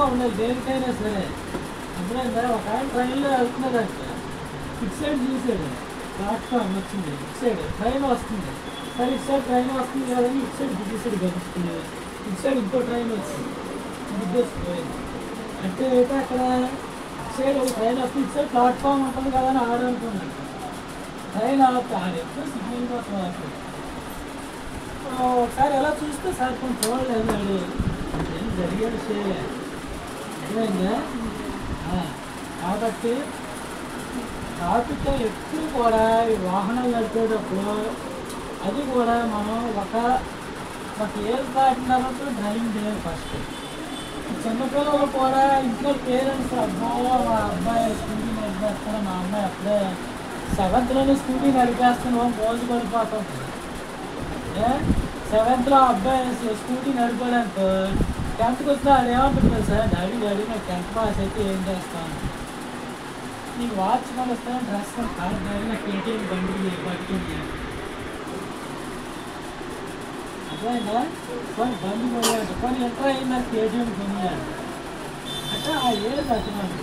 సిద్ధంగా ఉండాలి దేనికైనా సరే. అప్పుడైనా ఒక ఆయన ట్రైన్లో వెళ్తున్నదంట, ఇటు సైడ్ చూసాడు, ప్లాట్ఫామ్ వచ్చింది, ఇటు సైడ్ ట్రైన్ వస్తుంది, సరే ఇటు సైడ్ ట్రైన్ వస్తుంది కదని ఇటు సైడ్ దిగేసాడు గడుచుకుని, ఇటు సైడ్ ఇంకో ట్రైన్ వచ్చింది దిగ్గేసిపోయింది. అంటే అయితే అక్కడ ఇటు సైడ్ ఒక ట్రైన్ వస్తుంది, ఇటు సైడ్ ప్లాట్ఫామ్ ఉంటుంది కదా అని ఆడనుకున్నాడు. ట్రైన్ ఆపుతా ఆడు ఎప్పుడు సిగ్నల్ కోసం ఆపాడు. ఒకసారి ఎలా చూస్తే సార్ కొంచెం చూడలేదు వాడు ఏం జరిగేది చేయలే అర్థమైందా. కాబట్టి ట్రాఫిక్ ఎప్పుడు కూడా ఈ వాహనాలు నడిపేటప్పుడు అది కూడా మనం ఒక ఏజ్ దాటిన తర్వాత డ్రైవింగ్ చేయాలి ఫస్ట్. చిన్నపిల్లలు కూడా ఇంట్లో పేరెంట్స్ అబ్బాయి మా అబ్బాయి స్కూటీ నడిపేస్తాను, మా అమ్మాయి అప్పుడే 7th స్కూటీ నడిపేస్తాను రోజు పడిపోతాం. 7th అబ్బాయి స్కూటీ నడిపేయడంతో 10th వచ్చినా అది ఏమంటుంది సార్, డాడీ నాకు 10th పాస్ అయితే ఏం చేస్తాను, నీకు వాచ్ కొనిస్తాను, డ్రెస్ కార్ డాడీ నాకు కేటీఎం బండి పట్టుకుంది అర్థమైందా. కొన్ని బండి కొనియాడు, కొన్ని ఎంటర్ అయ్యి నాకు కేటీఎం కొనియాడు. అంటే ఆ ఏజ్ అటువంటి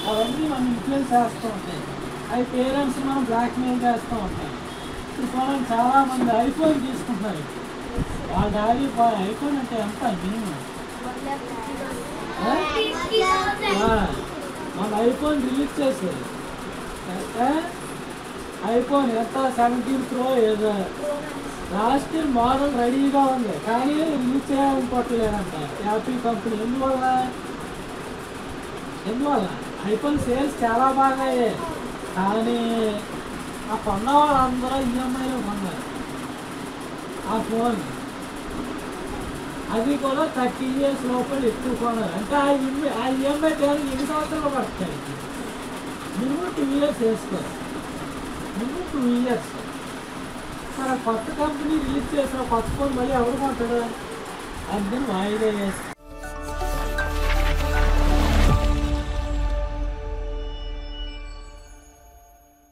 అవన్నీ మనం ఇన్ఫ్లుయెన్స్ చేస్తూ ఉంటాయి. అవి పేరెంట్స్ మనం బ్లాక్మెయిల్ చేస్తూ ఉంటాయి. ఇప్పుడు మనం చాలామంది ఐఫోన్ తీసుకుంటున్నారు. వాళ్ళ డాడీ ఐఫోన్ అంటే ఎంత మినిమం మన ఐఫోన్ రిలీజ్ చేశారు. ఐఫోన్ ఎంత 17 Pro ఏదో లాస్ట్ ఇయర్ మోడల్ రెడీగా ఉంది, కానీ రిలీజ్ చేయాలనుకోవట్లేదంట యాపిల్ కంపెనీ. ఎందువల్ల ఐఫోన్ సేల్స్ చాలా బాగా అయ్యాయి, కానీ ఆ కొన్న వాళ్ళందరూ ఈఎంఐలో కొన్నారు ఆ ఫోన్. అది కూడా 30 years లోపల ఎక్కువ కొన్నారు. అంటే ఆ ఈఎంఐ టైంకి ఎన్ని సంవత్సరాలు పడతాయి, మినిమం 2 years వేసుకోవాలి, మినిమం 2 years. మరి కొత్త కంపెనీ రిలీజ్ చేసిన కొత్త ఫోన్ మళ్ళీ ఎవరు కొంటాడు, అందుకని వాయిదా వేస్తారు.